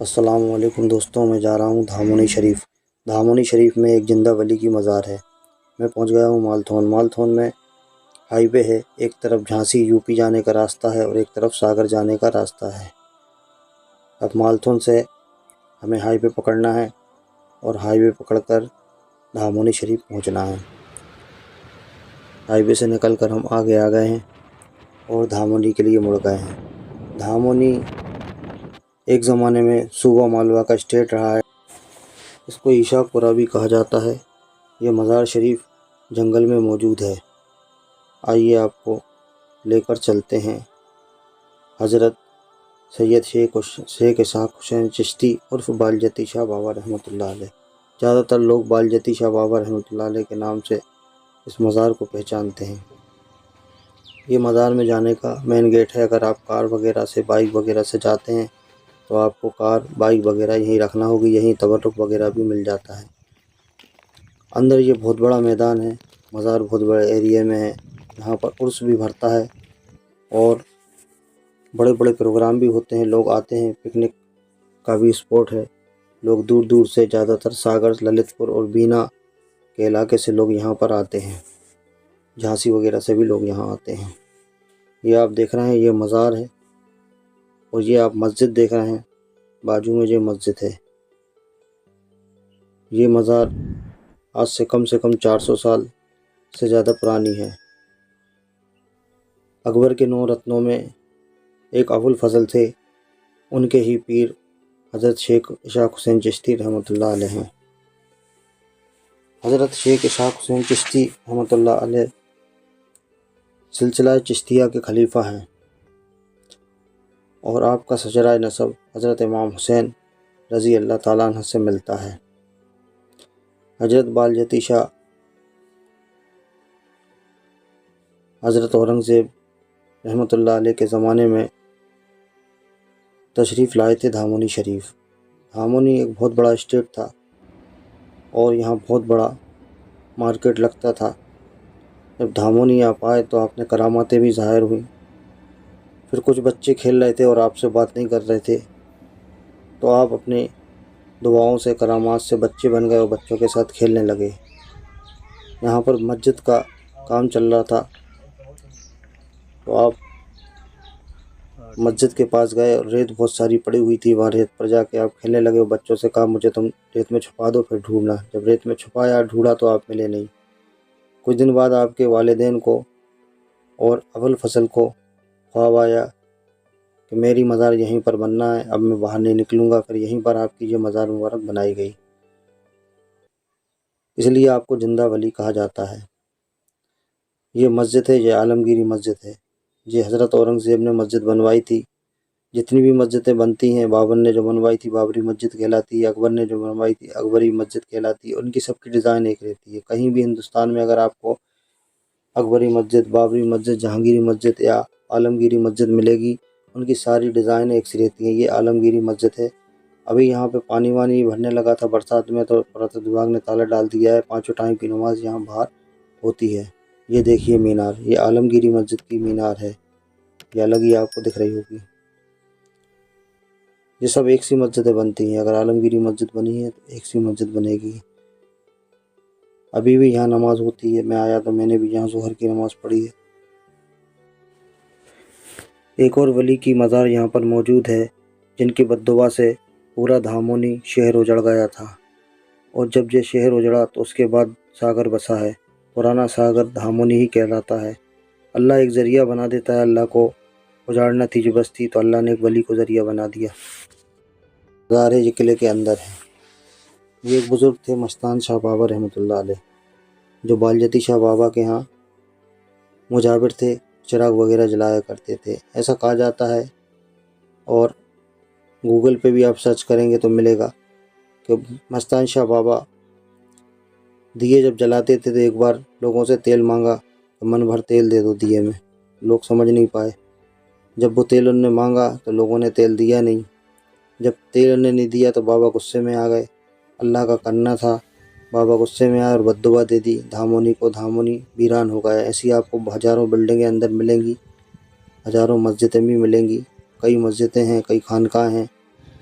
السلام علیکم دوستوں، میں جا رہا ہوں دھامونی شریف۔ دھامونی شریف میں ایک زندہ ولی کی مزار ہے۔ میں پہنچ گیا ہوں مالتھون میں ہائی وے ہے، ایک طرف جھانسی یو پی جانے کا راستہ ہے اور ایک طرف ساگر جانے کا راستہ ہے۔ اب مالتھون سے ہمیں ہائی وے پکڑنا ہے اور ہائی وے پکڑ کر دھامونی شریف پہنچنا ہے۔ ہائی وے سے نکل کر ہم آگے آ گئے ہیں اور دھامونی کے لیے مڑ گئے ہیں۔ دھامونی ایک زمانے میں صوبہ مالوا کا اسٹیٹ رہا ہے۔ اس کو عیشا پورہ بھی کہا جاتا ہے۔ یہ مزار شریف جنگل میں موجود ہے۔ آئیے آپ کو لے کر چلتے ہیں حضرت سید شیخ اسحاق حسین چشتی عرف بالجتی شاہ بابا رحمۃ اللہ علیہ۔ زیادہ تر لوگ بالجتی شاہ بابا رحمۃ اللہ علیہ کے نام سے اس مزار کو پہچانتے ہیں۔ یہ مزار میں جانے کا مین گیٹ ہے۔ اگر آپ کار وغیرہ سے بائک وغیرہ سے جاتے ہیں تو آپ کو کار بائک وغیرہ یہیں رکھنا ہوگی، یہیں تبرک وغیرہ بھی مل جاتا ہے۔ اندر یہ بہت بڑا میدان ہے، مزار بہت بڑے ایریے میں ہے۔ یہاں پر عرس بھی بھرتا ہے اور بڑے بڑے پروگرام بھی ہوتے ہیں، لوگ آتے ہیں، پکنک کا بھی اسپاٹ ہے۔ لوگ دور دور سے، زیادہ تر ساگر، للت پور اور بینا کے علاقے سے لوگ یہاں پر آتے ہیں۔ جھانسی وغیرہ سے بھی لوگ یہاں آتے ہیں۔ یہ آپ دیکھ رہے ہیں، یہ مزار ہے اور یہ آپ مسجد دیکھ رہے ہیں، بازو میں یہ مسجد ہے۔ یہ مزار آج سے کم 400 سال سے زیادہ پرانی ہے۔ اکبر کے 9 رتنوں میں ایک ابو الفضل تھے، ان کے ہی پیر حضرت شیخ اسحاق حسین چشتی رحمۃ اللہ علیہ ہیں۔ حضرت شیخ اسحاق حسین چشتی رحمۃ اللہ علیہ سلسلہ چشتیہ کے خلیفہ ہیں اور آپ کا شجرہ نسب حضرت امام حسین رضی اللہ تعالیٰ عنہ سے ملتا ہے۔ حضرت بالجتی شاہ حضرت اورنگزیب رحمۃ اللہ علیہ کے زمانے میں تشریف لائے تھے دھامونی شریف۔ دھامونی ایک بہت بڑا اسٹیٹ تھا اور یہاں بہت بڑا مارکیٹ لگتا تھا۔ جب دھامونی آپ آئے تو آپ نے کراماتیں بھی ظاہر ہوئیں۔ پھر کچھ بچے کھیل رہے تھے اور آپ سے بات نہیں کر رہے تھے، تو آپ اپنے دعاؤں سے، کرامات سے بچے بن گئے اور بچوں کے ساتھ کھیلنے لگے۔ یہاں پر مسجد کا کام چل رہا تھا تو آپ مسجد کے پاس گئے اور ریت بہت ساری پڑی ہوئی تھی، وہاں ریت پر جا کے آپ کھیلنے لگے اور بچوں سے کہا مجھے تم ریت میں چھپا دو، پھر ڈھونڈنا۔ جب ریت میں چھپایا، ڈھونڈا تو آپ ملے نہیں۔ کچھ دن بعد آپ کے والدین کو اور ابو الفضل کو خواب آیا کہ میری مزار یہیں پر بننا ہے، اب میں باہر نہیں نکلوں گا۔ پھر یہیں پر آپ کی یہ مزار مبارک بنائی گئی، اس لیے آپ کو زندہ ولی کہا جاتا ہے۔ یہ مسجد ہے، یہ عالمگیری مسجد ہے۔ یہ حضرت اورنگزیب نے مسجد بنوائی تھی۔ جتنی بھی مسجدیں بنتی ہیں، بابر نے جو بنوائی تھی بابری مسجد کہلاتی ہے، اکبر نے جو بنوائی تھی اکبری مسجد کہلاتی ہے۔ ان کی سب کی ڈیزائن ایک رہتی ہے۔ کہیں بھی ہندوستان میں اگر آپ کو اکبری مسجد، بابری مسجد، جہانگیری مسجد یا عالمگیری مسجد ملے گی، ان کی ساری ڈیزائن ایک سی رہتی ہیں۔ یہ عالمگیری مسجد ہے۔ ابھی یہاں پہ پانی وانی بھرنے لگا تھا برسات میں، تو پرتت وبھاگ نے تالا ڈال دیا ہے۔ 5 ٹائم کی نماز یہاں باہر ہوتی ہے۔ یہ دیکھیے مینار، یہ عالمگیری مسجد کی مینار ہے، یہ الگ ہی آپ کو دکھ رہی ہوگی۔ یہ سب ایک سی مسجدیں بنتی ہیں۔ اگر عالمگیری مسجد بنی ہے تو ایک سی مسجد بنے گی۔ ابھی بھی یہاں نماز ہوتی ہے۔ میں آیا تو میں نے بھی یہاں ظہر کی نماز پڑھی ہے۔ ایک اور ولی کی مزار یہاں پر موجود ہے، جن کی بددعا سے پورا دھامونی شہر اجڑ گیا تھا، اور جب یہ شہر اجڑا تو اس کے بعد ساگر بسا ہے۔ پرانا ساگر دھامونی ہی کہلاتا ہے۔ اللہ ایک ذریعہ بنا دیتا ہے، اللہ کو اجاڑنا تھی جو بس تھی، تو اللہ نے ایک ولی کو ذریعہ بنا دیا۔ مزار ہے، یہ قلعے کے اندر ہے۔ یہ ایک بزرگ تھے مستان شاہ بابا رحمۃ اللہ علیہ، جو بالجتی شاہ بابا کے ہاں مجاور تھے، چراغ وغیرہ جلایا کرتے تھے، ایسا کہا جاتا ہے۔ اور گوگل پہ بھی آپ سرچ کریں گے تو ملے گا کہ مستان شاہ بابا دیے جب جلاتے تھے تو ایک بار لوگوں سے تیل مانگا کہ من بھر تیل دے دو دیے میں۔ لوگ سمجھ نہیں پائے۔ جب وہ تیل انہوں نے مانگا تو لوگوں نے تیل دیا نہیں۔ جب تیل انہوں نے نہیں دیا تو بابا غصے میں آ گئے۔ اللہ کا کرنا تھا، بابا غصے میں آئے اور بددعا دے دی دھامونی کو۔ دھامونی ویران ہو گیا۔ ایسی آپ کو ہزاروں بلڈنگیں اندر ملیں گی، ہزاروں مسجدیں بھی ملیں گی۔ کئی مسجدیں ہیں، کئی خانقاہ ہیں،